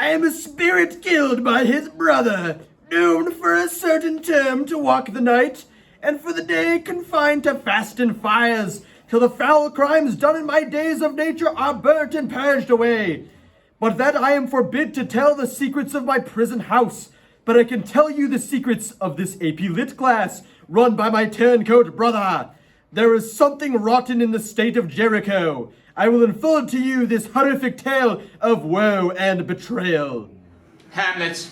I am a spirit killed by his brother, doomed for a certain term to walk the night, and for the day confined to fast and fires, till the foul crimes done in my days of nature are burnt and purged away. But that I am forbid to tell the secrets of my prison house, but I can tell you the secrets of this AP Lit class, run by my turncoat brother. There is something rotten in the state of Jericho. I will unfold to you this horrific tale of woe and betrayal. Hamlet,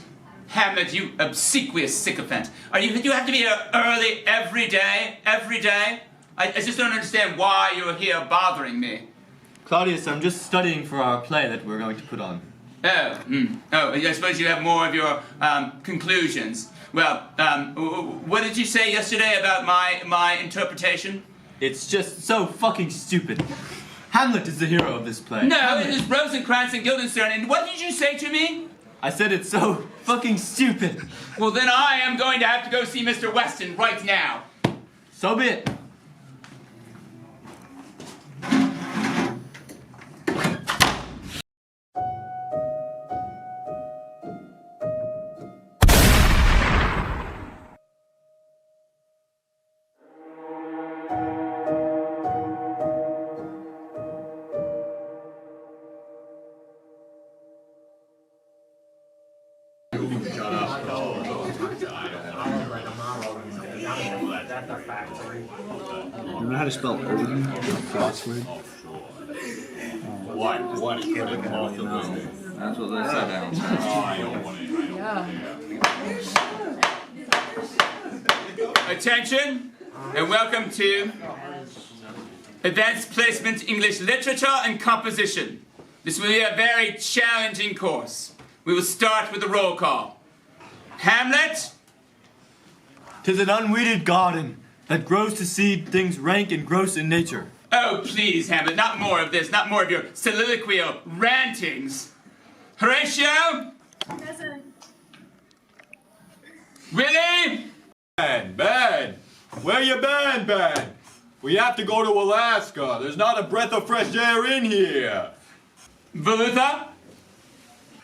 you obsequious sycophant. You have to be here early every day? I just don't understand why you're here bothering me. Claudius, I'm just studying for our play that we're going to put on. Oh, I suppose you have more of your conclusions. Well, what did you say yesterday about my interpretation? It's just so fucking stupid. Hamlet is the hero of this play. No, Hamlet. it is Rosencrantz and Guildenstern, and what did you say to me? I said it's so fucking stupid. Well, then I am going to have to go see Mr. Weston right now. So be it. You know how to spell Odin? Crossword? What? That's what they said downstairs. Attention, and welcome to Advanced Placement English Literature and Composition. This will be a very challenging course. We will start with the roll call. Hamlet? 'Tis an unweeded garden that grows to seed things rank and gross in nature. Oh, please, Hamlet, not more of this, not more of your soliloquial rantings. Horatio? Present. Willie? Ben! Where you been, Ben? We have to go to Alaska. There's not a breath of fresh air in here. Velutha?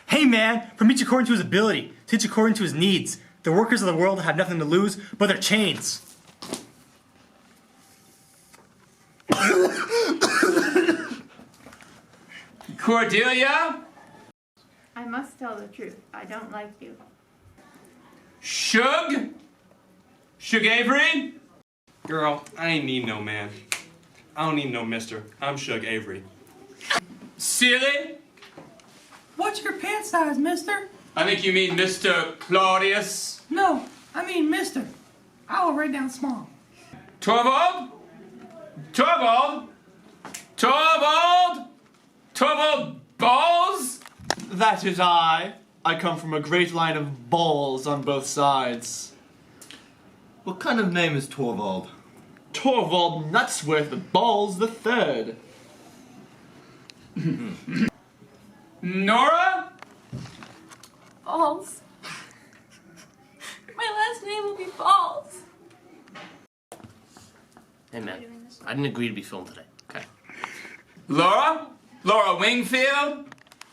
Hey man, from each according to his ability, to each according to his needs. The workers of the world have nothing to lose but their chains. Cordelia? I must tell the truth. I don't like you. Shug? Shug Avery? Girl, I ain't need no man. I don't need no mister. I'm Shug Avery. Seeley? What's your pant size, mister? I think you mean Mr. Claudius. No, I mean mister. I will write down small. Torvald? Torvald? Torvald? Torvald Balls? That is I. I come from a great line of balls on both sides. What kind of name is Torvald? Torvald Nutsworth the Balls the Third. Nora? Balls. My last name will be Balls. Hey man, I didn't agree to be filmed today, okay? Laura? Laura Wingfield?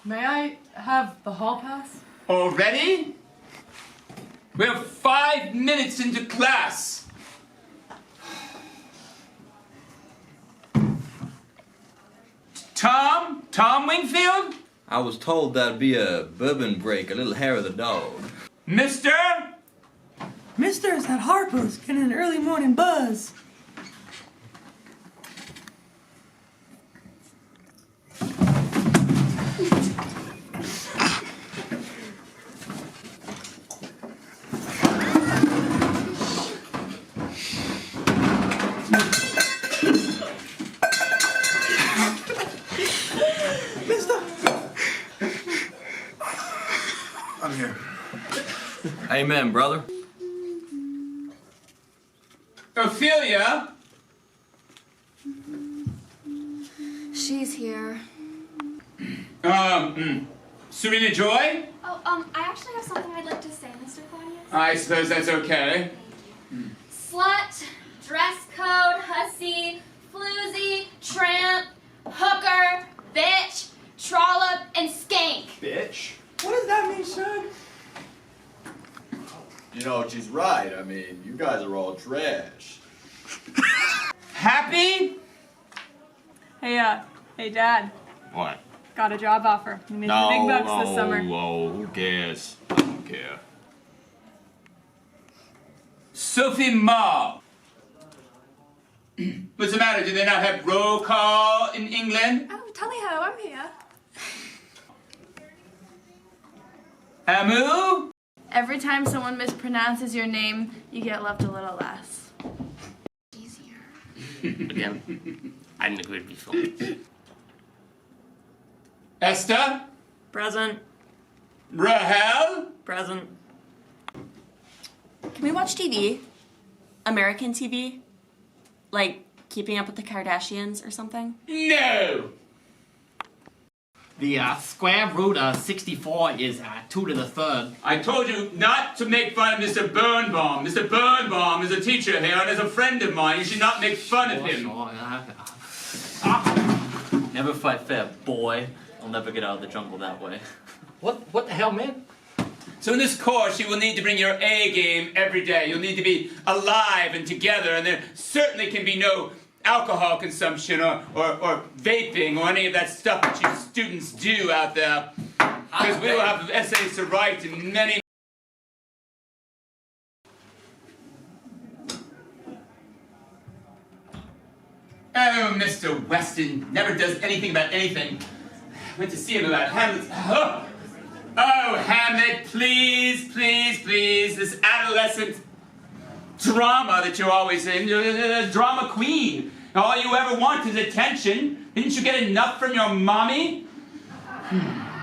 May I have the hall pass? Already? We're 5 minutes into class. Tom Wingfield? I was told that'd be a bourbon break, a little hair of the dog. Mister? Mister's at Harpo's getting an early morning buzz. I'm here. Amen, brother. Ophelia? She's here. Serena Joy? Oh, I actually have something I'd like to say, Mr. Claudius. I suppose that's okay. Slut, dress code, hussy, floozy, tramp, hooker, bitch, trollop, and skank. Bitch? What does that mean, son? You know, she's right. I mean, you guys are all trash. Happy? Hey, Dad. What? Got a job offer. You making big bucks this summer. No, who cares? I don't care. Sophie Ma. What's the matter? Do they not have roll call in England? Oh, tally ho, I'm here. Amu? Every time someone mispronounces your name, you get loved a little less. Easier. Again, I didn't agree to be filmed. Esther? Present. Rahel? Present. Can we watch TV? American TV? Like Keeping Up with the Kardashians or something? No! The square root of 64 is 2 to the 3rd. I told you not to make fun of Mr. Birnbaum. Mr. Birnbaum is a teacher here and is a friend of mine. You should not make fun of him. Never fight fair, boy. I'll never get out of the jungle that way. What the hell, man? So in this course, you will need to bring your A game every day. You'll need to be alive and together, and there certainly can be no alcohol consumption or vaping or any of that stuff that you students do out there. Because we will have essays to write and many... Oh, Mr. Weston never does anything about anything. I went to see him about Hamlet. Oh, Hamlet, please, please, please. This adolescent drama that you're always in. You're a drama queen. All you ever want is attention. Didn't you get enough from your mommy?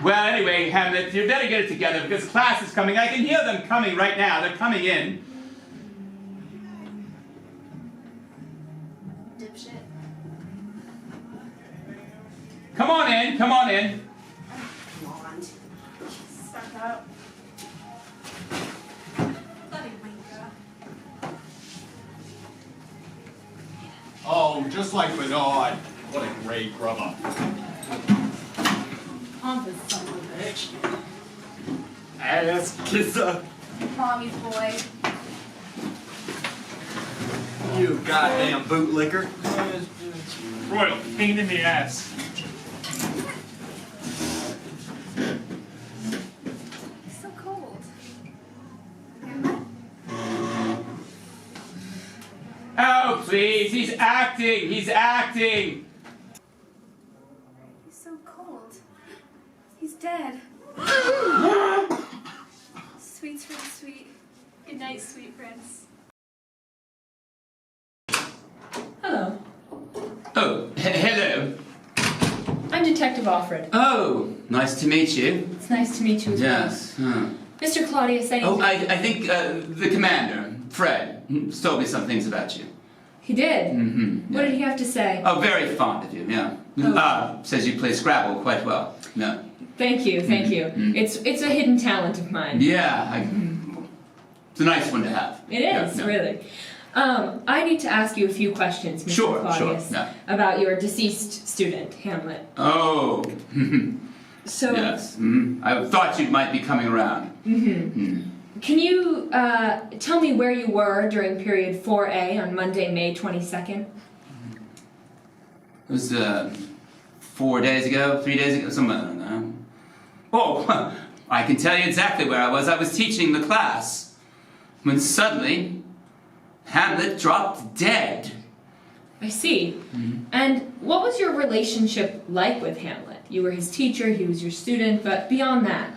Well, anyway, Hamlet, you better get it together because class is coming. I can hear them coming right now. They're coming in. Dipshit. Come on in, come on in. Suck out. Bloody wanker. Oh, just like Bernard. What a great grubber. Pompous son of a bitch. Ass kisser. Mommy's boy. You goddamn bootlicker. Royal, pain in the ass. He's so cold. Oh, please, he's acting, he's acting. He's so cold. He's dead. Sweet, sweet, sweet. Good night, sweet prince. Hello. Oh, hello. I'm Detective Offred. Oh, nice to meet you. It's nice to meet you as Yes. Huh. well. Mr. Claudius, Oh, I think the commander, Fred, told me some things about you. He did? Mm-hmm. What did he have to say? Oh, very fond of you, yeah. Oh. Says you play Scrabble quite well. No. Thank you, thank you. It's a hidden talent of mine. Yeah, it's a nice one to have. It is, Yeah, no. really. I need to ask you a few questions, Mr. Sure, Claudius, yeah. about your deceased student, Hamlet. Oh. So, Yes. I thought you might be coming around. can you tell me where you were during period 4A on Monday, May 22nd? It was 4 days ago, 3 days ago, somewhere, I don't know. Oh, I can tell you exactly where I was. I was teaching the class when suddenly Hamlet dropped dead. I see. And what was your relationship like with Hamlet? You were his teacher, he was your student, but beyond that?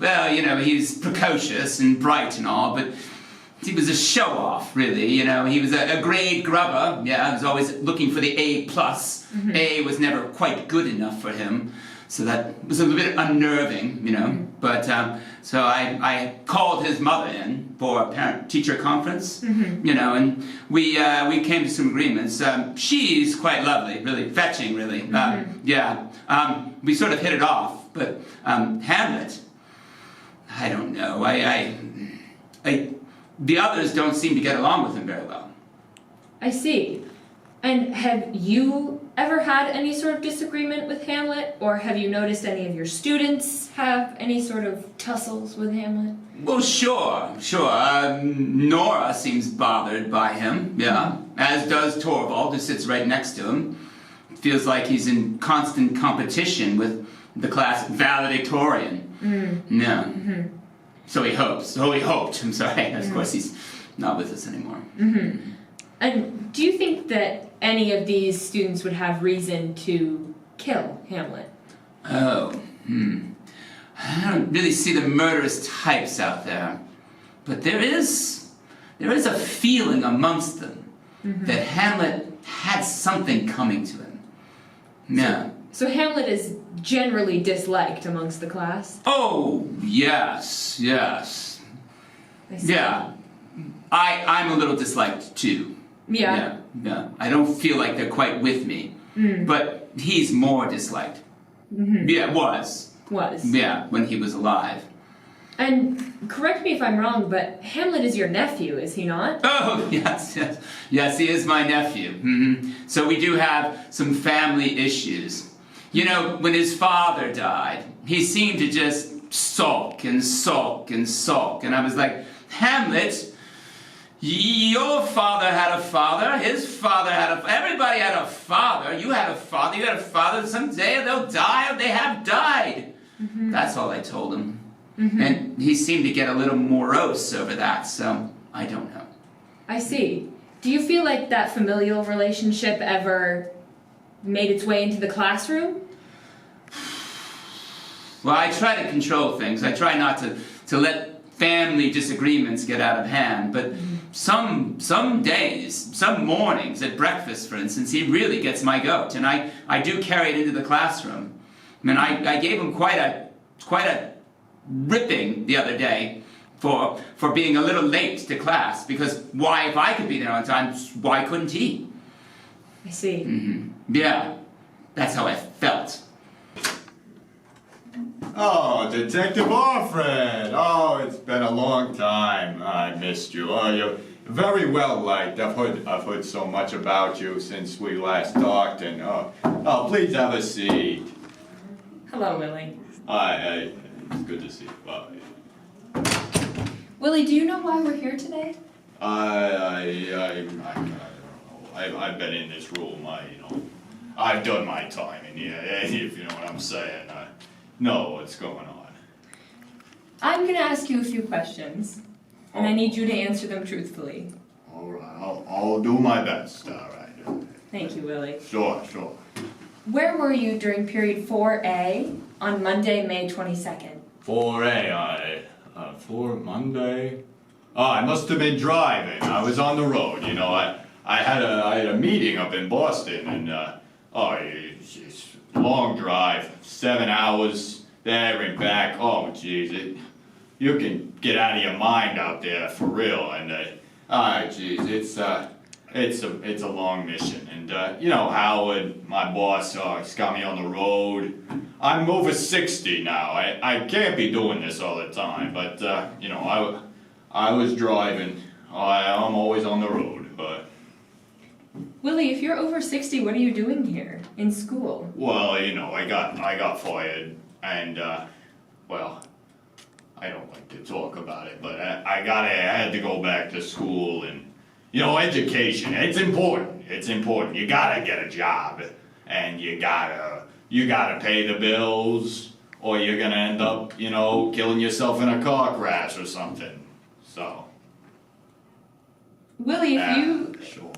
Well, you know, he's precocious and bright and all, but he was a show-off, really. You know, he was a grade grubber. Yeah, he was always looking for the A+. A was never quite good enough for him, so that was a bit unnerving, you know. But, so I called his mother in for a parent-teacher conference, you know, and we came to some agreements. She's quite lovely, really fetching, really. Yeah, we sort of hit it off, but Hamlet, I don't know. The others don't seem to get along with him very well. I see. And have you ever had any sort of disagreement with Hamlet, or have you noticed any of your students have any sort of tussles with Hamlet? Well, sure. Nora seems bothered by him, yeah. As does Torvald, who sits right next to him. Feels like he's in constant competition with the class valedictorian. Yeah. Mm-hmm. So he hoped. I'm sorry. Of course, he's not with us anymore. Mm-hmm. And do you think that any of these students would have reason to kill Hamlet? Oh, I don't really see the murderous types out there, but there is a feeling amongst them that Hamlet had something coming to him. Yeah. So Hamlet is generally disliked amongst the class? Oh, yes. I see. Yeah. I'm a little disliked too. Yeah. Yeah. I don't feel like they're quite with me. But he's more disliked. Yeah, was. Yeah, when he was alive. And correct me if I'm wrong, but Hamlet is your nephew, is he not? Oh, yes. Yes, he is my nephew. So we do have some family issues. You know, when his father died, he seemed to just sulk and sulk and sulk. And I was like, Hamlet, your father had a father, his father had everybody had a father. You had a father, someday they'll die or they have died. That's all I told him. And he seemed to get a little morose over that, so I don't know. I see. Do you feel like that familial relationship ever made its way into the classroom? Well, I try to control things. I try not to let family disagreements get out of hand, but some days, some mornings at breakfast, for instance, he really gets my goat, and I do carry it into the classroom. I mean, I gave him quite a ripping the other day for being a little late to class, because why, if I could be there on time, why couldn't he? I see. Yeah, that's how I felt. Oh, Detective Alfred! Oh, it's been a long time. I missed you. Oh, you're very well liked. I've heard so much about you since we last talked, and oh, please have a seat. Hello, Willie. It's good to see you. Willie, do you know why we're here today? I don't know. I've been in this room. I've done my time in here. If you know what I'm saying. Know what's going on. I'm going to ask you a few questions, and I need you to answer them truthfully. All right, I'll do my best. All right. Thank you, Willie. Sure. Where were you during period 4A on Monday, May 22nd? 4A, for Monday? Oh, I must have been driving. I was on the road. You know, I had a meeting up in Boston, and it's a long drive, 7 hours there and back. Oh, geez, you can get out of your mind out there for real. And it's a long mission. And you know, Howard, my boss, he's got me on the road. I'm over 60 now. I can't be doing this all the time, but you know, I was driving. I'm always on the road, but. Willie, if you're over 60, what are you doing here in school? Well, you know, I got fired, and well, I don't like to talk about it, but I had to go back to school, and you know, education, it's important. It's important. You gotta get a job, and you gotta pay the bills, or you're gonna end up, you know, killing yourself in a car crash or something. So. Willie, Sure.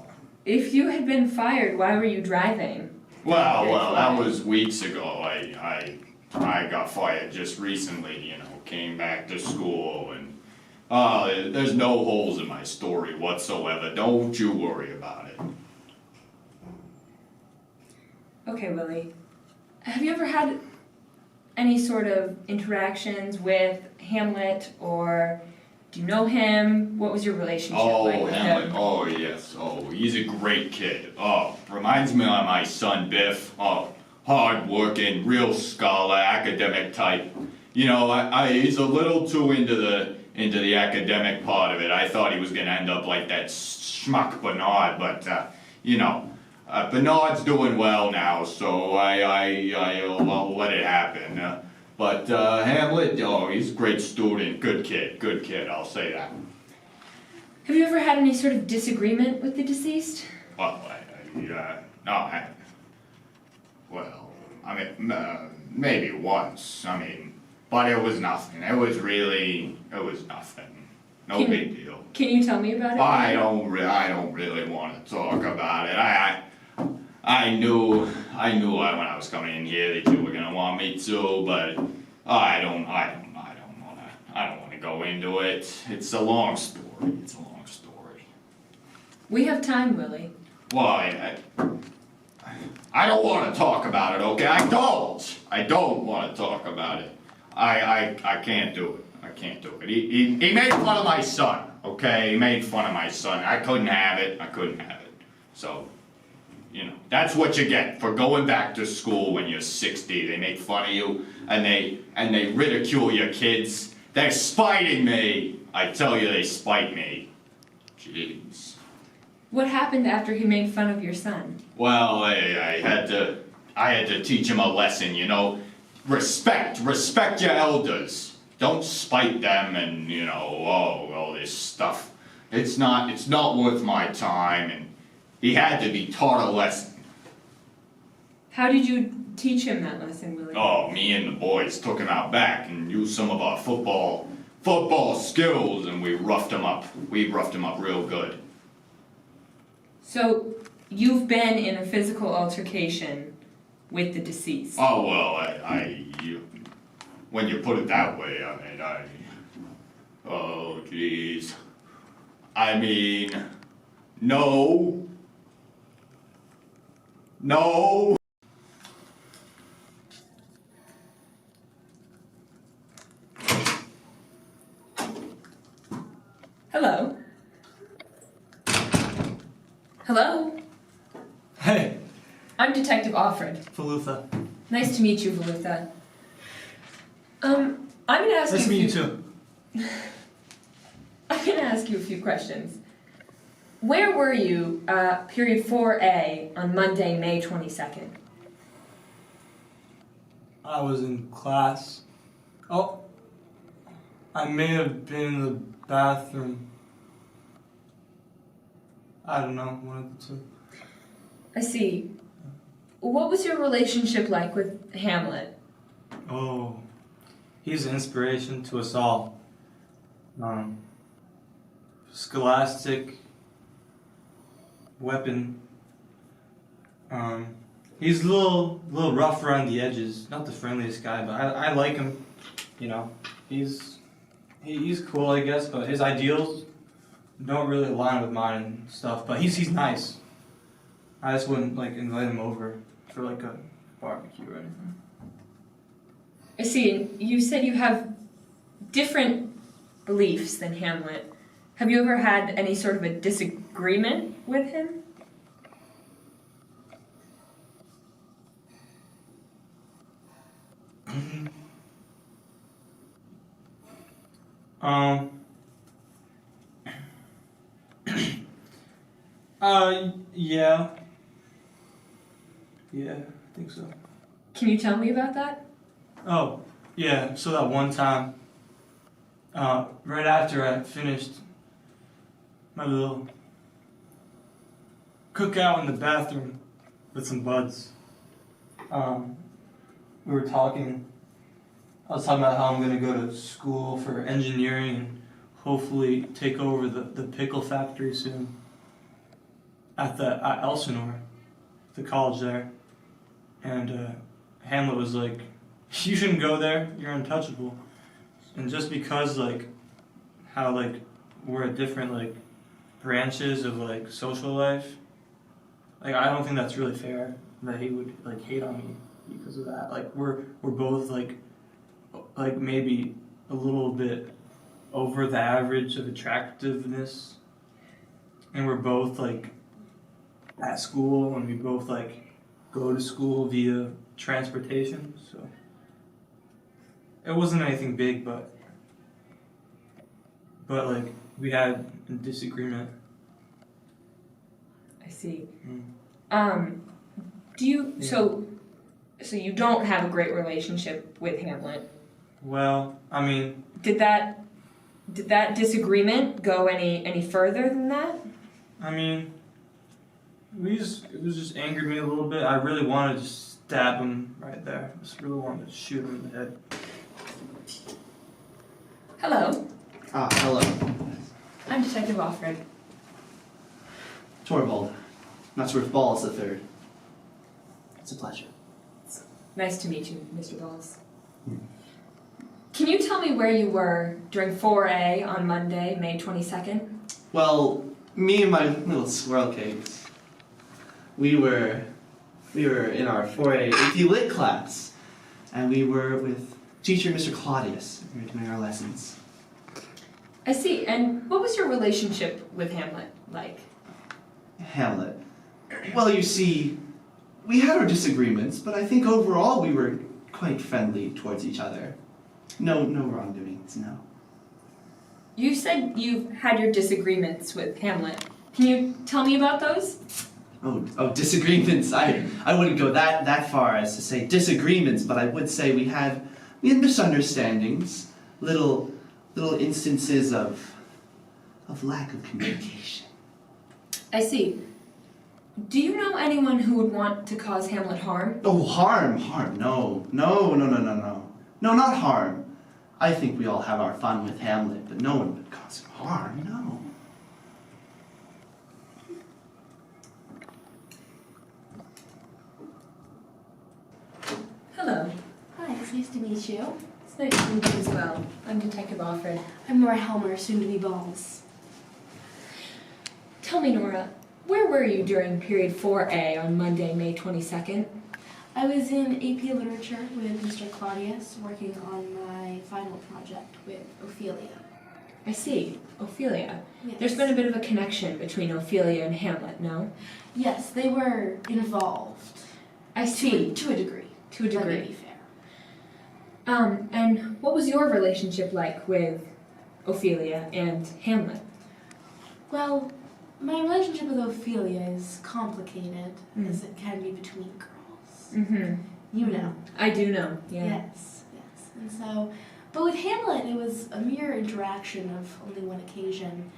If you had been fired, why were you driving? Well, that was weeks ago. I got fired just recently, you know, came back to school, and there's no holes in my story whatsoever. Don't you worry about it. Okay, Willie. Have you ever had any sort of interactions with Hamlet, or do you know him? What was your relationship like with Hamlet. him? Oh, yes. Oh, he's a great kid. Oh, reminds me of my son Biff. Oh, hard-working, real scholar, academic type. You know, he's a little too into the academic part of it. I thought he was going to end up like that schmuck Bernard, but, you know, Bernard's doing well now, so I'll let it happen. But Hamlet, oh, he's a great student, good kid, I'll say that. Have you ever had any sort of disagreement with the deceased? Well, maybe once, but it was nothing. It was nothing. No big deal. Can you tell me about it? I don't really want to talk about it. I knew when I was coming in here that you were gonna want me to, but I don't want to go into it. It's a long story. We have time, Willie. Well, I don't want to talk about it, okay? I don't want to talk about it. I can't do it. I can't do it. He made fun of my son, okay? He made fun of my son. I couldn't have it. So, that's what you get for going back to school when you're 60. They make fun of you, and they ridicule your kids. They're spiting me. I tell you, they spite me. Jeez. What happened after he made fun of your son? Well, I had to teach him a lesson, Respect your elders. Don't spite them and, all this stuff. It's not worth my time, and he had to be taught a lesson. How did you teach him that lesson, Willie? Oh, me and the boys took him out back and used some of our football skills, and we roughed him up. We roughed him up real good. So, you've been in a physical altercation with the deceased? Oh, well, when you put it that way, oh, jeez. No. Hello? Hello? Hey. I'm Detective Offred. Falutha. Nice to meet you, Valutha. I'm gonna ask Nice to meet you too. too. I'm gonna ask you a few questions. Where were you, period 4A, on Monday, May 22nd? I was in class. Oh, I may have been in the bathroom. I don't know, one of the two. I see. What was your relationship like with Hamlet? Oh, he's an inspiration to us all. Scholastic weapon. He's a little rough around the edges. Not the friendliest guy, but I like him. He's cool, I guess, but his ideals don't really align with mine and stuff. But he's nice. I just wouldn't invite him over for a barbecue or anything. I see. You said you have different beliefs than Hamlet. Have you ever had any sort of a disagreement with him? Yeah. Yeah, I think so. Can you tell me about that? Oh, yeah, so that one time, right after I finished my little cookout in the bathroom with some buds, we were talking. I was talking about how I'm going to go to school for engineering and hopefully take over the pickle factory soon at Elsinore, the college there. And Hamlet was like, you shouldn't go there, you're untouchable. And just because how we're at different branches of social life, I don't think that's really fair that he would hate on me because of that. We're both maybe a little bit over the average of attractiveness, and we're both at school, and we both go to school via transportation, so it wasn't anything big, but we had a disagreement. I see. Do you so you don't have a great relationship with Hamlet? Well, I mean, Did that disagreement go any further than that? I mean, it was just angered me a little bit. I really wanted to stab him right there. I just really wanted to shoot him in the head. Hello, Hello. I'm Detective Alfred. Torvald. Nutsworth Balls the Third. It's a pleasure. Nice to meet you, Mr. Balls. Can you tell me where you were during 4A on Monday, May 22nd? Well, me and my little squirrel cakes, we were in our 4A AP Lit class, and we were with teacher Mr. Claudius. We were doing our lessons. I see. And what was your relationship with Hamlet like? Hamlet. Well, you see, we had our disagreements, but I think overall we were quite friendly towards each other. No wrongdoings, no. You said you've had your disagreements with Hamlet. Can you tell me about those? Oh, disagreements. I wouldn't go that far as to say disagreements, but I would say we had misunderstandings, little instances of lack of communication. I see. Do you know anyone who would want to cause Hamlet harm? Oh, harm. No, not harm. I think we all have our fun with Hamlet, but no one would cause him harm, no. Hello. Hi, it's nice to meet you. It's nice to meet you as well. I'm Detective Alfred. I'm Nora Helmer, soon to be Balls. Tell me, Nora, where were you during period 4A on Monday, May 22nd? I was in AP Literature with Mr. Claudius, working on my final project with Ophelia. I see. Ophelia. Yes. There's been a bit of a connection between Ophelia and Hamlet, no? Yes, they were involved. I see. To a degree. To a Let me degree. be fair. And what was your relationship like with Ophelia and Hamlet? Well, my relationship with Ophelia is complicated, as it can be between girls. Mm-hmm. You know. I do know, yeah. Yes. And so, but with Hamlet, it was a mere interaction of only one occasion,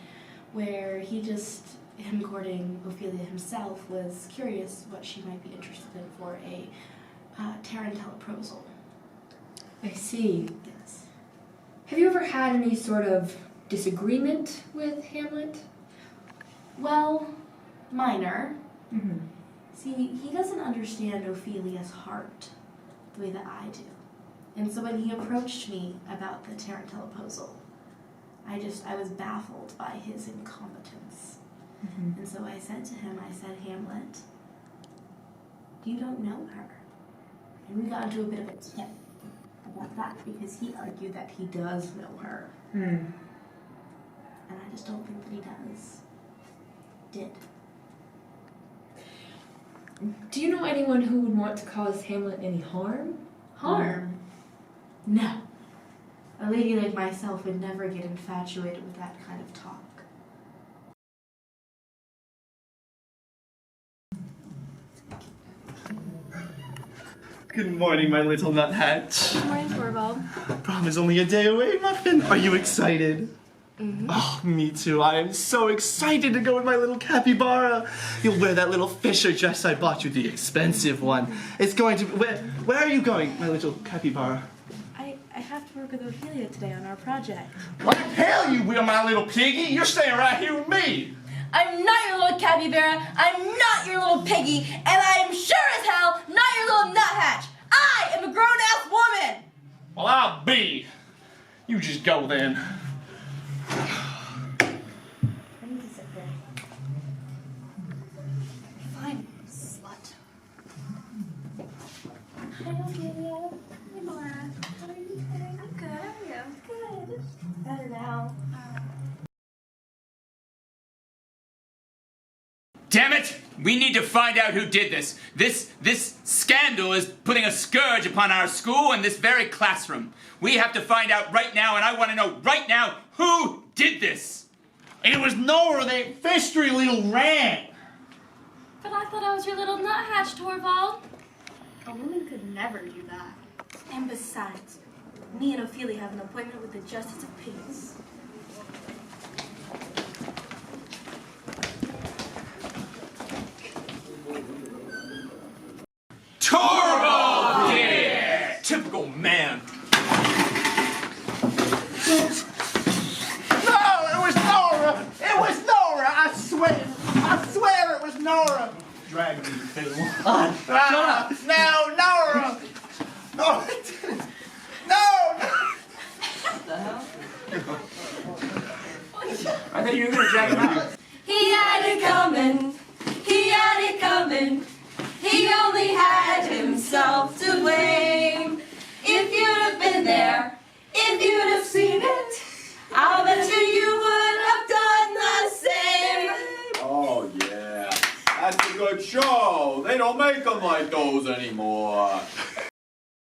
where him courting Ophelia himself, was curious what she might be interested in for a tarantella proposal. I see. Yes. Have you ever had any sort of disagreement with Hamlet? Well, minor. Mm-hmm. See, he doesn't understand Ophelia's heart the way that I do. And so when he approached me about the tarantella proposal, I was baffled by his incompetence. Mm-hmm. And so I said to him, Hamlet, you don't know her. And we got into a bit of a tiff about that because he argued that he does know her. Hmm. And I just don't think that he did. Do you know anyone who would want to cause Hamlet any harm? Harm? No. A lady like myself would never get infatuated with that kind of talk. Good morning, my little nuthatch. Good morning, Torvald. Prom is only a day away, Muffin. Are you excited? Mm-hmm. Oh, me too. I am so excited to go with my little capybara. You'll wear that little Fisher dress I bought you, the expensive one. It's going to... Where are you going, my little capybara? I have to work with Ophelia today on our project. What the hell you will, my little piggy? You're staying right here with me. I'm not your little capybara, I'm not your little piggy, and I am sure as hell not your little nuthatch. I am a grown-ass woman. Well, I'll be. You just go then. I need to sit there. Fine, slut. Hi, Ophelia. Hi, Nora. How are you doing? I'm good. How are you? Good. Better now. Damn it! We need to find out who did this. This scandal is putting a scourge upon our school and this very classroom. We have to find out right now, and I want to know right now who did this. It was Nora, that fistry little rat. But I thought I was your little nuthatch, Torvald. A woman could never do that. And besides, me and Ophelia have an appointment with the Justice of Peace. Torvald did it! Typical man. No, it was Nora! It was Nora! I swear it was Nora! Drag me, Phil. Shut up! No, Nora! No, it didn't. No! What the hell? I thought you were gonna drag him out. He had it coming. He had it coming. He only had himself to blame. If you'd have been there, if you'd have seen it, I'll bet you would have done the same. Oh yeah, that's a good show. They don't make them like those anymore.